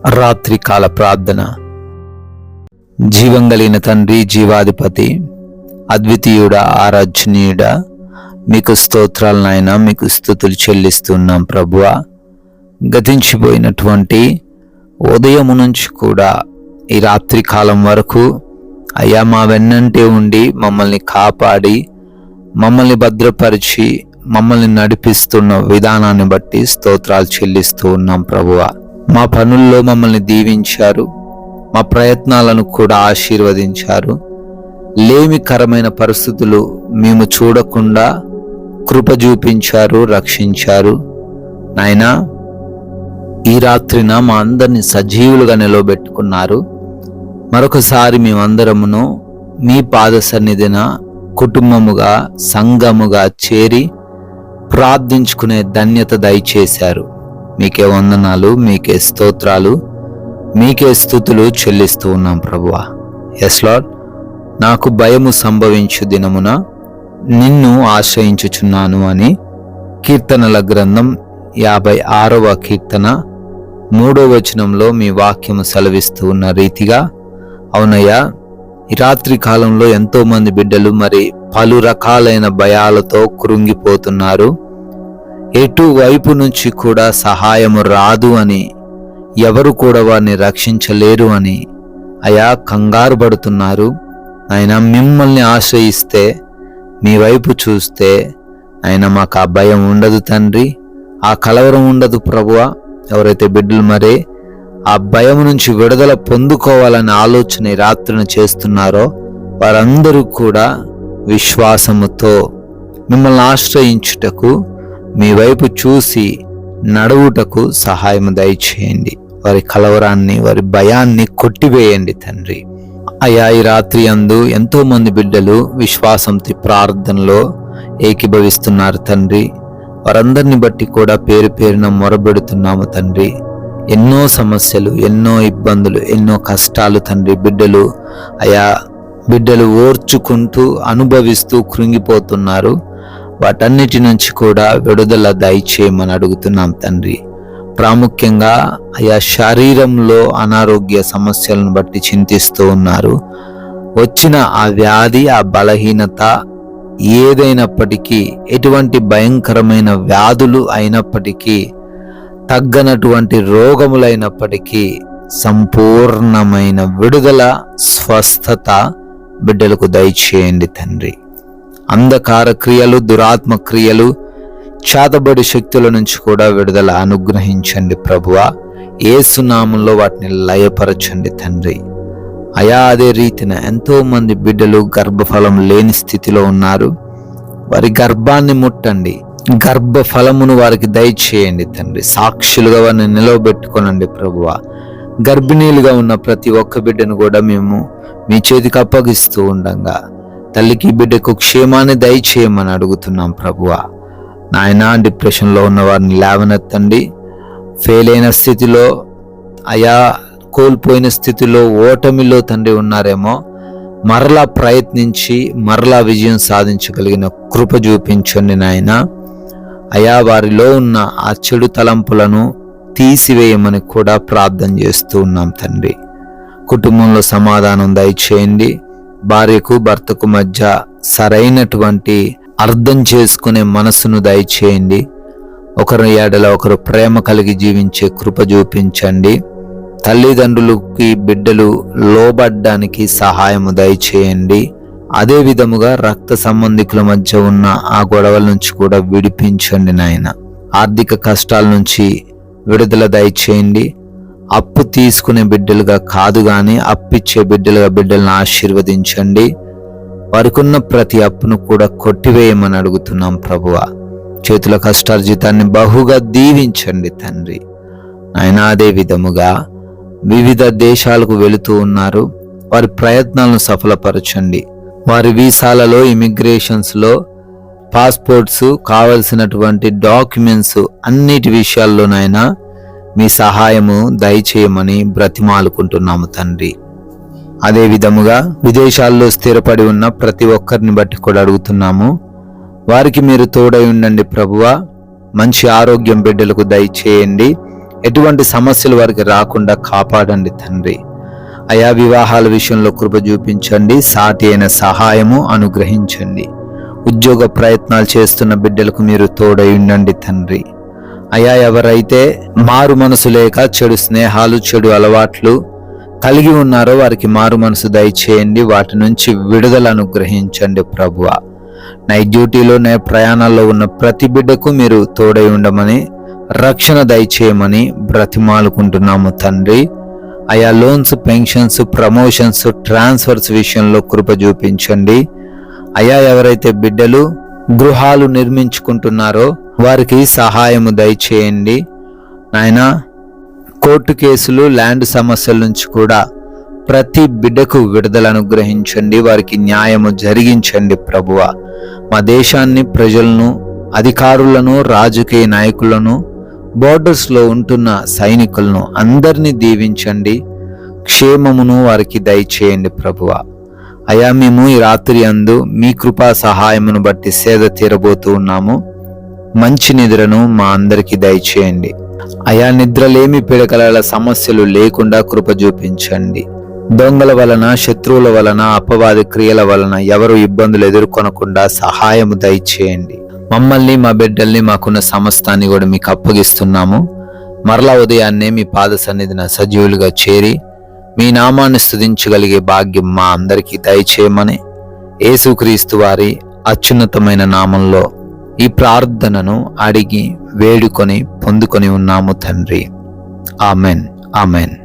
రాత్రికాల ప్రార్థన. జీవం కలిగిన తండ్రి, జీవాధిపతి, అద్వితీయుడా, ఆరాధ్యనీయుడా, మీకు స్తోత్రాలు నాయన, మీకు స్తుతులు చెల్లిస్తున్నాం ప్రభువా. గతించిపోయినటువంటి ఉదయం నుంచి కూడా ఈ రాత్రి కాలం వరకు అయ్యా మా వెన్నంటే ఉండి మమ్మల్ని కాపాడి, మమ్మల్ని భద్రపరిచి, మమ్మల్ని నడిపిస్తున్న విధానాన్ని బట్టి స్తోత్రాలు చెల్లిస్తూ ఉన్నాం ప్రభువా. మా పనుల్లో మమ్మల్ని దీవించారు, మా ప్రయత్నాలను కూడా ఆశీర్వదించారు. లేమికరమైన పరిస్థితులు మేము చూడకుండా కృప చూపించారు, రక్షించారు నాయనా. ఈ రాత్రిన మా అందరిని సజీవులుగా నిలవబెట్టుకున్నారు. మరొకసారి మేమందరమును మీ పాద సన్నిధిన కుటుంబముగా, సంఘముగా చేరి ప్రార్థించుకునే ధన్యత దయచేశారు. మీకే వందనాలు, మీకే స్తోత్రాలు, మీకే స్తుతులు చెల్లిస్తూ ఉన్నాం ప్రభువా. ఎస్ లార్డ్, నాకు భయము సంభవించు దినమున నిన్ను ఆశ్రయించుచున్నాను అని కీర్తనల గ్రంథం 56వ కీర్తన 3వ వచనంలో మీ వాక్యము సెలవిస్తూ ఉన్న రీతిగా, అవునయ్యా, ఈ రాత్రి కాలంలో ఎంతో మంది బిడ్డలు మరి పలు రకాలైన భయాలతో కృంగిపోతున్నారు. ఎటువైపు నుంచి కూడా సహాయము రాదు అని, ఎవరు కూడా వారిని రక్షించలేరు అని అయా కంగారు పడుతున్నారు. ఆయన మిమ్మల్ని ఆశ్రయిస్తే, మీ వైపు చూస్తే ఆయన మాకు ఆ భయం ఉండదు తండ్రి, ఆ కలవరం ఉండదు ప్రభువా. ఎవరైతే బిడ్డలు మరే ఆ భయం నుంచి విడుదల పొందుకోవాలనే ఆలోచన రాత్రిని చేస్తున్నారో వారందరూ కూడా విశ్వాసముతో మిమ్మల్ని ఆశ్రయించుటకు, మీ వైపు చూసి నడువుటకు సహాయం దయచేయండి. వారి కలవరాన్ని, వారి భయాన్ని కొట్టివేయండి తండ్రి. అయా, ఈ రాత్రి అందు ఎంతో మంది బిడ్డలు విశ్వాసంతో ప్రార్థనలో ఏకీభవిస్తున్నారు తండ్రి. వారందరిని బట్టి కూడా పేరు పేరున మొరబెడుతున్నాము తండ్రి. ఎన్నో సమస్యలు, ఎన్నో ఇబ్బందులు, ఎన్నో కష్టాలు తండ్రి బిడ్డలు ఓర్చుకుంటూ అనుభవిస్తూ కృంగిపోతున్నారు. వాటన్నిటి నుంచి కూడా విడుదల దయచేయమని అడుగుతున్నాం తండ్రి. ప్రాముఖ్యంగా శరీరంలో అనారోగ్య సమస్యలను బట్టి చింతిస్తూ ఉన్నారు. వచ్చిన ఆ వ్యాధి, ఆ బలహీనత ఏదైనప్పటికీ, ఎటువంటి భయంకరమైన వ్యాధులు అయినప్పటికీ, తగ్గనటువంటి రోగములైనప్పటికీ సంపూర్ణమైన విడుదల, స్వస్థత బిడ్డలకు దయచేయండి తండ్రి. అంధకార క్రియలు, దురాత్మ క్రియలు, చేతబడి శక్తుల నుంచి కూడా విడుదల అనుగ్రహించండి ప్రభువా. యేసు నామములో వాటిని లయపరచండి తండ్రి. అదే రీతిన ఎంతో మంది బిడ్డలు గర్భఫలం లేని స్థితిలో ఉన్నారు. వారి గర్భాన్ని ముట్టండి, గర్భఫలమును వారికి దయచేయండి తండ్రి. సాక్షులుగా వారిని నిలవబెట్టుకోనండి ప్రభువా. గర్భిణీలుగా ఉన్న ప్రతి ఒక్క బిడ్డను కూడా మేము మీ చేతికి అప్పగిస్తూ ఉండగా తల్లికి, బిడ్డకు క్షేమాన్ని దయచేయమని అడుగుతున్నాం ప్రభువా. నాయనా, డిప్రెషన్లో ఉన్న వారిని లేవనెత్తండి. ఫెయిల్ అయిన స్థితిలో, కోల్పోయిన స్థితిలో, ఓటమిలో తండ్రి ఉన్నారేమో, మరలా ప్రయత్నించి మరలా విజయం సాధించగలిగిన కృప చూపించండి నాయన. వారిలో ఉన్న ఆ చెడు తలంపులను తీసివేయమని కూడా ప్రార్థన చేస్తూ ఉన్నాం తండ్రి. కుటుంబంలో సమాధానం దయచేయండి. భార్యకు భర్తకు మధ్య సరైనటువంటి అర్థం చేసుకునే మనసును దయచేయండి. ఒకరి ఏడల ఒకరు ప్రేమ కలిగి జీవించే కృప చూపించండి. తల్లిదండ్రులకి బిడ్డలు లోబడ్డానికి సహాయము దయచేయండి. అదే విధముగా రక్త సంబంధికుల మధ్య ఉన్న ఆ గొడవల నుంచి కూడా విడిపించండి నాయన. ఆర్థిక కష్టాల నుంచి విడుదల దయచేయండి. అప్పు తీసుకునే బిడ్డలుగా కాదు గాని అప్పిచ్చే బిడ్డలుగా బిడ్డలను ఆశీర్వదించండి. వారికున్న ప్రతి అప్పును కూడా కొట్టివేయమని అడుగుతున్నాం ప్రభువా. చేతుల కష్టార్జితాన్ని బహుగా దీవించండి తండ్రి. ఆయన అదే విధముగా వివిధ దేశాలకు వెళుతూ ఉన్నారు. వారి ప్రయత్నాలను సఫలపరచండి. వారి వీసాలలో, ఇమిగ్రేషన్స్లో, పాస్పోర్ట్స్, కావలసినటువంటి డాక్యుమెంట్స్ అన్నిటి విషయాల్లోనైనా మీ సహాయము దయచేయమని బ్రతిమాలుకుంటున్నాము తండ్రి. అదే విధముగా విదేశాల్లో స్థిరపడి ఉన్న ప్రతి ఒక్కరిని బట్టి కూడా అడుగుతున్నాము. వారికి మీరు తోడై ఉండండి ప్రభువా. మంచి ఆరోగ్యం బిడ్డలకు దయచేయండి. ఎటువంటి సమస్యలు వారికి రాకుండా కాపాడండి తండ్రి. అయా వివాహాల విషయంలో కృప చూపించండి, సాటి అయిన సహాయము అనుగ్రహించండి. ఉద్యోగ ప్రయత్నాలు చేస్తున్న బిడ్డలకు మీరు తోడై ఉండండి తండ్రి. అయా ఎవరైతే మారు మనసు లేక చెడు స్నేహాలు చెడు అలవాట్లు కలిగి ఉన్నారో వారికి మారు మనసు దయచేయండి, వాటి నుంచి విడుదల అనుగ్రహించండి ప్రభువా. నైట్ డ్యూటీలో ప్రయాణాల్లో ఉన్న ప్రతి బిడ్డకు మీరు తోడై ఉండమని, రక్షణ దయచేయమని బ్రతిమాలుకుంటున్నాము తండ్రి. అయా లోన్స్, పెన్షన్స్, ప్రమోషన్స్, ట్రాన్స్ఫర్స్ విషయంలో కృప చూపించండి. అయా ఎవరైతే బిడ్డలు గృహాలు నిర్మించుకుంటున్నారో వారికి సహాయము దయచేయండి నాయనా. కోర్టు కేసులు, ల్యాండ్ సమస్యల నుంచి కూడా ప్రతి బిడ్డకు విడుదల అనుగ్రహించండి, వారికి న్యాయము జరిగించండి ప్రభువా. మా దేశాన్ని, ప్రజలను, అధికారులను, రాజకీయ నాయకులను, బోర్డర్స్లో ఉంటున్న సైనికులను అందరినీ దీవించండి, క్షేమమును వారికి దయచేయండి ప్రభువా. అయా మేము ఈ రాత్రి అందు మీ కృపా సహాయమును బట్టి సేద తీరబోతూ ఉన్నాము. మంచి నిద్రను మా అందరికీ దయచేయండి. అయా నిద్రలేమి, పిడకల సమస్యలు లేకుండా కృప చూపించండి. దొంగల వలన, శత్రువుల వలన, అపవాది క్రియల వలన ఎవరు ఇబ్బందులు ఎదుర్కొనకుండా సహాయము దయచేయండి. మమ్మల్ని, మా బిడ్డల్ని, మాకున్న సమస్తాన్ని కూడా మీకు అప్పగిస్తున్నాము. మరలా ఉదయాన్నే మీ పాద సన్నిధిన సజీవులుగా చేరి మీ నామాన్ని స్తుతించగలిగే భాగ్యం మా అందరికీ దయచేయమని యేసుక్రీస్తు వారి అత్యున్నతమైన నామంలో ఈ ప్రార్థనను అడిగి వేడుకొని పొందుకొని ఉన్నాము తండ్రి. Amen, amen.